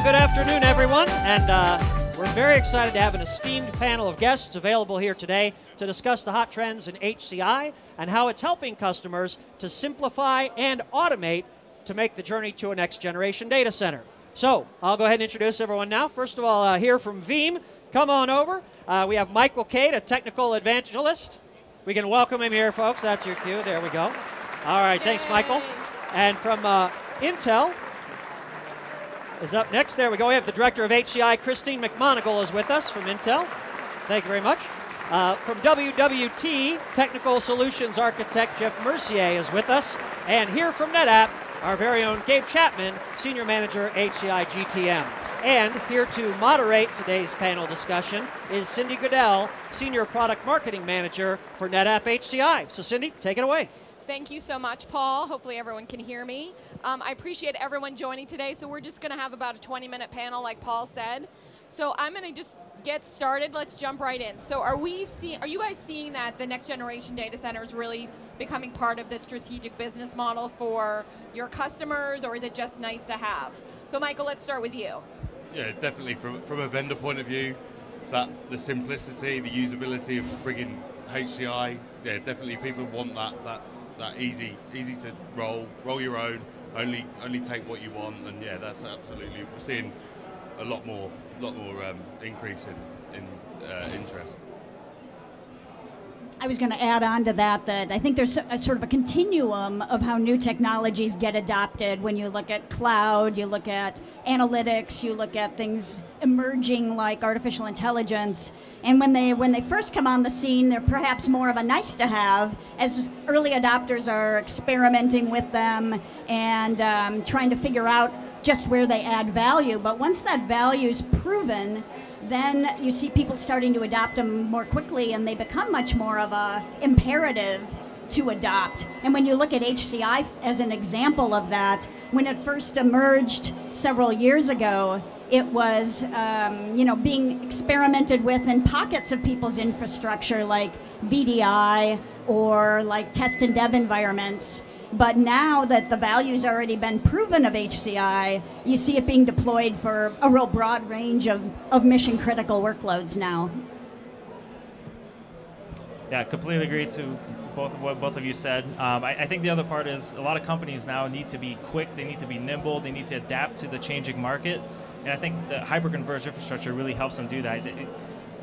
good afternoon, everyone. And we're very excited to have an esteemed panel of guests available here today to discuss the hot trends in HCI and how it's helping customers to simplify and automate to make the journey to a next generation data center. So I'll go ahead and introduce everyone now. First of all, here from Veeam, come on over. We have Michael Cade, a technical evangelist. We can welcome him here, folks. That's your cue. There we go. All right, thanks, Michael. And from Intel is up next. There we go. We have the director of HCI, Christine McMonigal, is with us from Intel. Thank you very much. From WWT, technical solutions architect Jeff Mercier is with us. And here from NetApp, our very own Gabe Chapman, senior manager, HCI GTM. And here to moderate today's panel discussion is Cindy Goodell, senior product marketing manager for NetApp HCI. So Cindy, take it away. Thank you so much, Paul. Hopefully everyone can hear me. I appreciate everyone joining today. So we're just going to have about a 20-minute panel, like Paul said. So I'm going to just get started. Let's jump right in. So are you guys seeing that the next generation data center is really becoming part of the strategic business model for your customers, or is it just nice to have? So Michael, let's start with you. Yeah, definitely. From a vendor point of view, that the simplicity, the usability of bringing HCI, yeah, definitely people want that easy to roll your own, only take what you want, and yeah, that's absolutely, we're seeing a lot more increase in interest. I was going to add on to that I think there's a sort of a continuum of how new technologies get adopted. When you look at cloud, you look at analytics, you look at things emerging like artificial intelligence. And when they first come on the scene, they're perhaps more of a nice to have as early adopters are experimenting with them and trying to figure out just where they add value. But once that value is proven, then you see people starting to adopt them more quickly, and they become much more of a imperative to adopt. And when you look at HCI as an example of that, when it first emerged several years ago, it was being experimented with in pockets of people's infrastructure, like VDI or like test and dev environments. But now that the value's already been proven of HCI, you see it being deployed for a real broad range of mission critical workloads now. Yeah, completely agree to what both of you said. I think the other part is a lot of companies now need to be quick, they need to be nimble, they need to adapt to the changing market. And I think the hyper-converged infrastructure really helps them do that.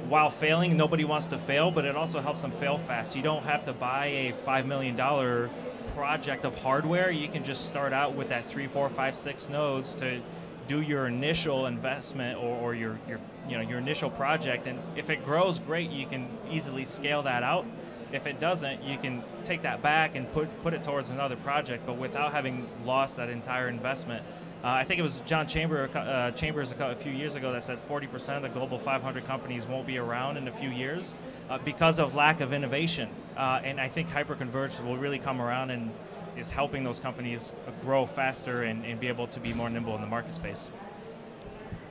While failing, nobody wants to fail, but it also helps them fail fast. You don't have to buy a $5 million project of hardware. You can just start out with that 3, 4, 5, 6 nodes to do your initial investment or your initial project. And if it grows, great, you can easily scale that out. If it doesn't, you can take that back and put it towards another project, but without having lost that entire investment. I think it was John Chambers a few years ago that said 40% of the global 500 companies won't be around in a few years because of lack of innovation. And I think hyperconverged will really come around and is helping those companies grow faster and be able to be more nimble in the market space.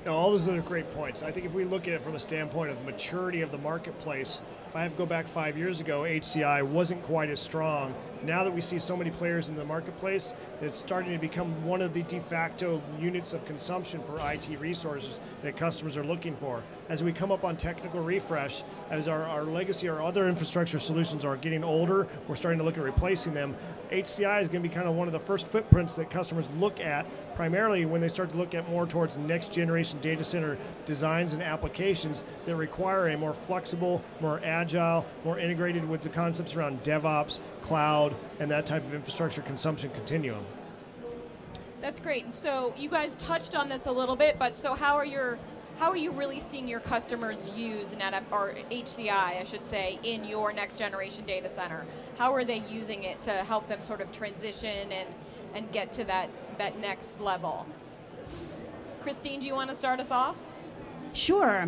Now, all those are great points. I think if we look at it from a standpoint of maturity of the marketplace, if I have to go back 5 years ago, HCI wasn't quite as strong. Now that we see so many players in the marketplace, it's starting to become one of the de facto units of consumption for IT resources that customers are looking for. As we come up on technical refresh, as our legacy, our other infrastructure solutions are getting older, we're starting to look at replacing them. HCI is going to be kind of one of the first footprints that customers look at, primarily when they start to look at more towards next generation data center designs and applications that require a more flexible, more agile, more integrated with the concepts around DevOps, cloud, and that type of infrastructure consumption continuum. That's great. So you guys touched on this a little bit, but so how are you really seeing your customers use NetApp, or HCI, I should say, in your next generation data center? How are they using it to help them sort of transition and get to that next level? Christine, do you want to start us off? Sure.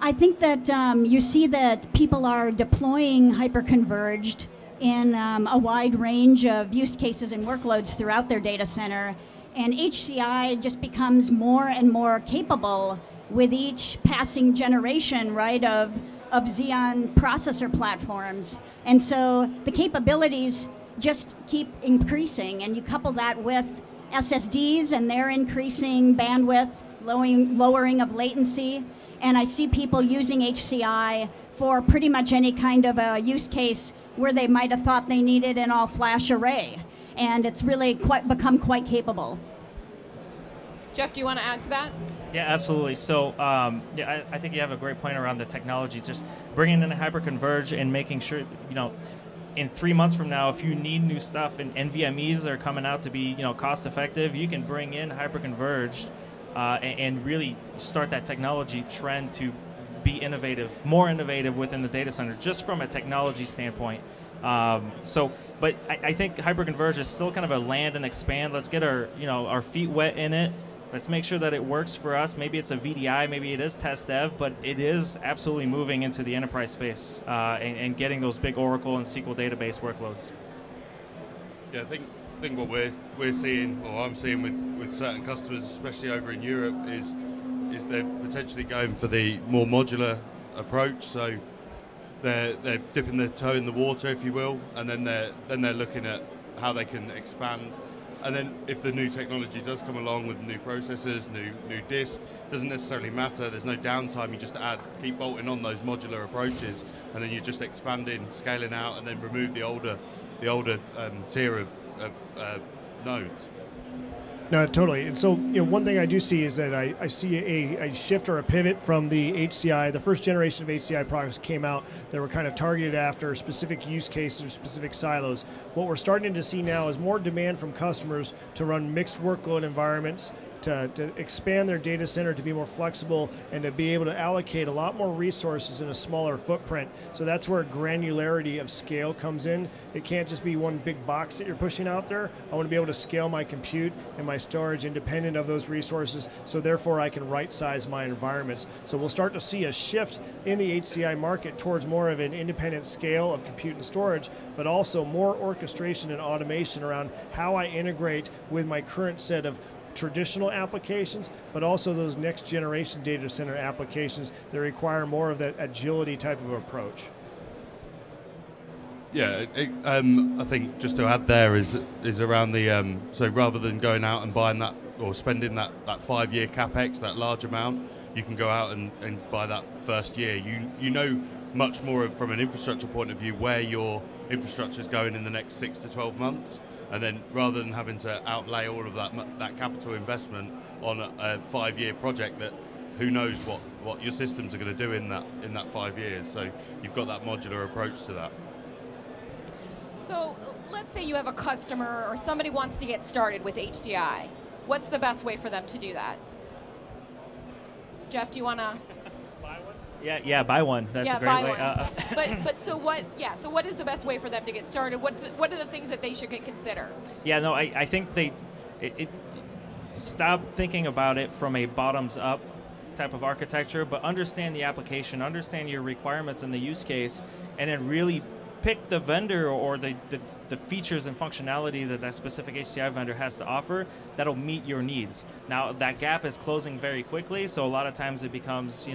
I think that you see that people are deploying hyperconverged in a wide range of use cases and workloads throughout their data center, and HCI just becomes more and more capable with each passing generation, right, of Xeon processor platforms. And so the capabilities just keep increasing, and you couple that with SSDs and their increasing bandwidth, lowering of latency, and I see people using HCI for pretty much any kind of a use case where they might have thought they needed an all-flash array, and it's really become quite capable. Jeff, do you want to add to that? Yeah, absolutely. So yeah, I think you have a great point around the technology. Just bringing in a hyperconverge and making sure, in 3 months from now, if you need new stuff and NVMEs are coming out to be, cost effective, you can bring in hyperconverged and really start that technology trend to be innovative, more innovative within the data center, just from a technology standpoint. But I think hyperconverged is still kind of a land and expand. Let's get our feet wet in it. Let's make sure that it works for us. Maybe it's a VDI, maybe it is test dev, but it is absolutely moving into the enterprise space and getting those big Oracle and SQL database workloads. Yeah, I think what we're seeing, or I'm seeing with certain customers, especially over in Europe, is they're potentially going for the more modular approach. So they're dipping their toe in the water, if you will, and then they're looking at how they can expand. And then if the new technology does come along with new processors, new disks, doesn't necessarily matter. There's no downtime. You just keep bolting on those modular approaches, and then you're just expanding, scaling out, and then remove the older tier of nodes. No, totally. And so, one thing I do see is that I see a shift or a pivot from the HCI. The first generation of HCI products came out that were kind of targeted after specific use cases or specific silos. What we're starting to see now is more demand from customers to run mixed workload environments, to expand their data center, to be more flexible, and to be able to allocate a lot more resources in a smaller footprint. So that's where granularity of scale comes in. It can't just be one big box that you're pushing out there. I want to be able to scale my compute and my storage independent of those resources, so therefore I can right-size my environments. So we'll start to see a shift in the HCI market towards more of an independent scale of compute and storage, but also more orchestration and automation around how I integrate with my current set of traditional applications, but also those next generation data center applications that require more of that agility type of approach. Yeah, I think just to add there is around the, so rather than going out and buying that or spending that 5-year capex, that large amount, you can go out and buy that first year. You know much more from an infrastructure point of view where your infrastructure is going in the next 6 to 12 months. And then rather than having to outlay all of that capital investment on a 5-year project that who knows what your systems are going to do in that 5 years. So you've got that modular approach to that. So let's say you have a customer or somebody wants to get started with HCI. What's the best way for them to do that? Jeff, do you want to? Yeah, buy one. That's a great way. But so what? Yeah. So what is the best way for them to get started? What are the things that they should consider? Yeah, no, I think stop thinking about it from a bottoms up type of architecture, but understand the application, understand your requirements and the use case, and then really pick the vendor or the features and functionality that specific HCI vendor has to offer that'll meet your needs. Now, that gap is closing very quickly, so a lot of times it becomes,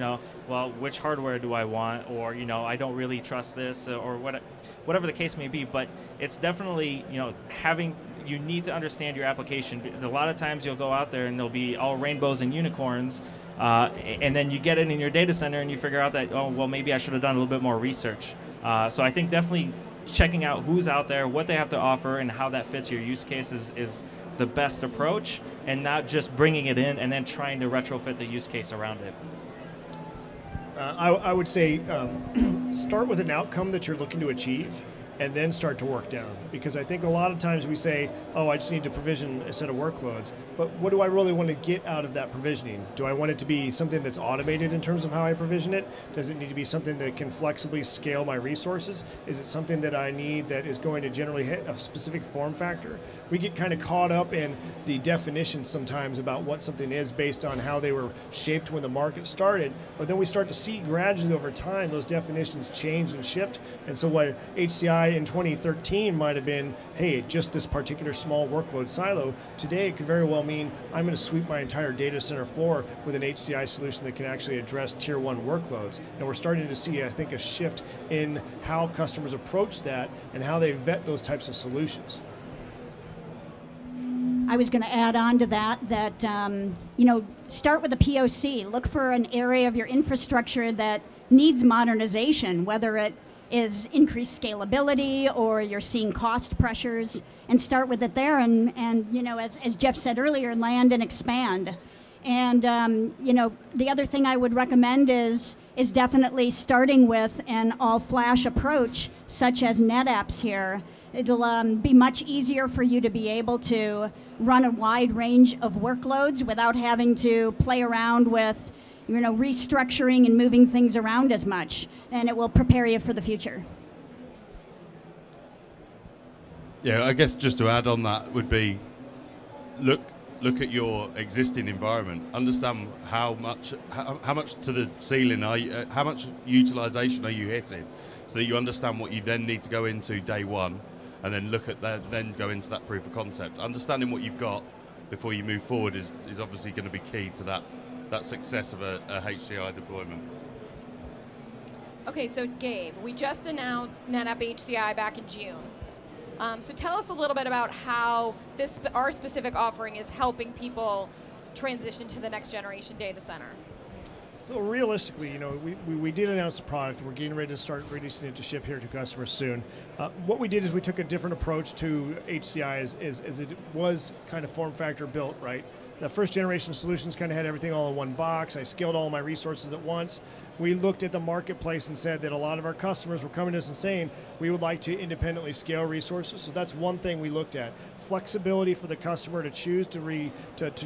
well, which hardware do I want? Or, I don't really trust this, or whatever the case may be. But it's definitely, you need to understand your application. A lot of times you'll go out there and there'll be all rainbows and unicorns, and then you get it in your data center and you figure out that, oh, well, maybe I should have done a little bit more research. So I think definitely checking out who's out there, what they have to offer, and how that fits your use case is the best approach, and not just bringing it in and then trying to retrofit the use case around it. I would say start with an outcome that you're looking to achieve, and then start to work down. Because I think a lot of times we say, oh, I just need to provision a set of workloads, but what do I really want to get out of that provisioning? Do I want it to be something that's automated in terms of how I provision it? Does it need to be something that can flexibly scale my resources? Is it something that I need that is going to generally hit a specific form factor? We get kind of caught up in the definitions sometimes about what something is based on how they were shaped when the market started, but then we start to see gradually over time those definitions change and shift, and so what HCI in 2013 might have been, hey, just this particular small workload silo. Today, it could very well mean I'm going to sweep my entire data center floor with an HCI solution that can actually address tier 1 workloads. And we're starting to see, I think, a shift in how customers approach that and how they vet those types of solutions. I was going to add on to that, start with a POC. Look for an area of your infrastructure that needs modernization, whether it is increased scalability or you're seeing cost pressures, and start with it there. And as Jeff said earlier, land and expand. And the other thing I would recommend is definitely starting with an all-flash approach, such as NetApp's here. It'll be much easier for you to be able to run a wide range of workloads without having to play around with restructuring and moving things around as much, and it will prepare you for the future. Yeah, I guess just to add on that would be, look at your existing environment. Understand how much to the ceiling are you, how much utilization are you hitting, so that you understand what you then need to go into day one, and then look at that, then go into that proof of concept. Understanding what you've got before you move forward is obviously going to be key to that success of a HCI deployment. Okay, so Gabe, we just announced NetApp HCI back in June. So tell us a little bit about how our specific offering is helping people transition to the next generation data center. So realistically, we did announce the product. We're getting ready to start releasing it to ship here to customers soon. What we did is we took a different approach to HCI as it was kind of form factor built, right? The first generation solutions kind of had everything all in one box. I scaled all my resources at once. We looked at the marketplace and said that a lot of our customers were coming to us and saying, we would like to independently scale resources. So that's one thing we looked at. Flexibility for the customer to choose to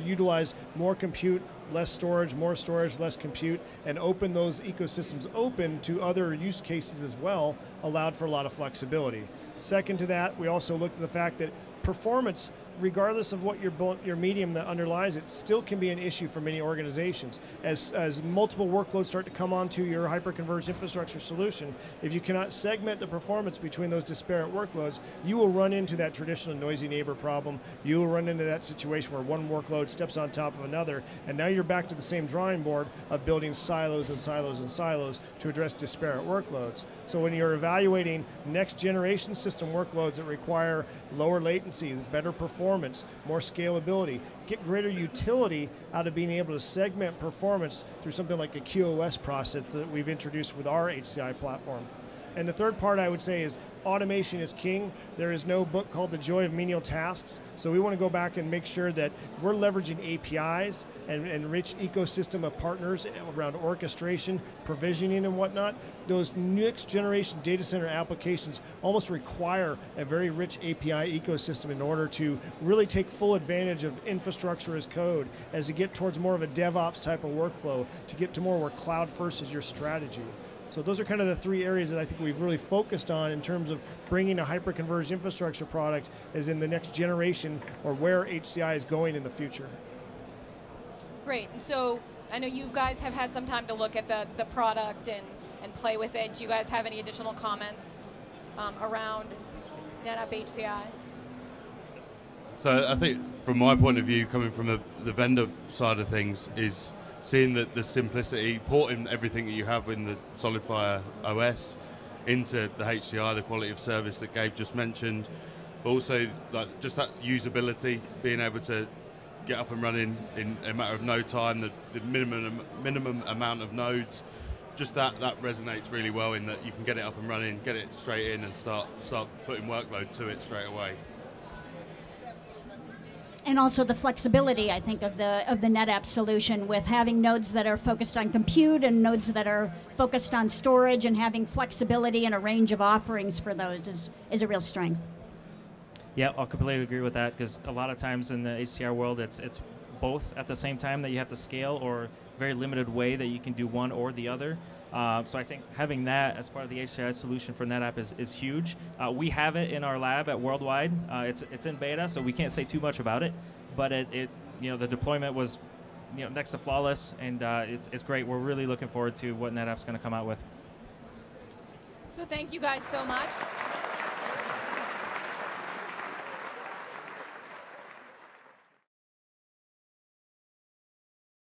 utilize more compute, less storage, more storage, less compute, and open those ecosystems open to other use cases as well, allowed for a lot of flexibility. Second to that, we also looked at the fact that performance, regardless of what your medium that underlies it, still can be an issue for many organizations. As multiple workloads start to come onto your hyperconverged infrastructure solution, if you cannot segment the performance between those disparate workloads, you will run into that traditional noisy neighbor problem. You will run into that situation where one workload steps on top of another, and now you're back to the same drawing board of building silos and silos and silos to address disparate workloads. So when you're evaluating next generation system workloads that require lower latency, better performance, more scalability, get greater utility out of being able to segment performance through something like a QoS process that we've introduced with our HCI platform. And the third part I would say is automation is king. There is no book called The Joy of Menial Tasks. So we want to go back and make sure that we're leveraging APIs and rich ecosystem of partners around orchestration, provisioning and whatnot. Those next generation data center applications almost require a very rich API ecosystem in order to really take full advantage of infrastructure as code, as you get towards more of a DevOps type of workflow, to get to more where cloud first is your strategy. So those are kind of the three areas that I think we've really focused on in terms of bringing a hyper-converged infrastructure product as in the next generation, or where HCI is going in the future. Great, and so I know you guys have had some time to look at the product and play with it. Do you guys have any additional comments around NetApp HCI? So I think from my point of view, coming from the vendor side of things, is seeing the simplicity, porting everything that you have in the SolidFire OS into the HCI, the quality of service that Gabe just mentioned, but also just that usability, being able to get up and running in a matter of no time, the minimum amount of nodes, just that resonates really well in that you can get it up and running, get it straight in, and start putting workload to it straight away. And also the flexibility, I think, of the NetApp solution, with having nodes that are focused on compute and nodes that are focused on storage, and having flexibility and a range of offerings for those is a real strength. Yeah, I'll completely agree with that, because a lot of times in the HCI world, it's both at the same time that you have to scale, or very limited way that you can do one or the other. So I think having that as part of the HCI solution for NetApp is huge. We have it in our lab at Worldwide. It's in beta, so we can't say too much about it. But the deployment was next to flawless, and it's great. We're really looking forward to what NetApp's going to come out with. So thank you guys so much.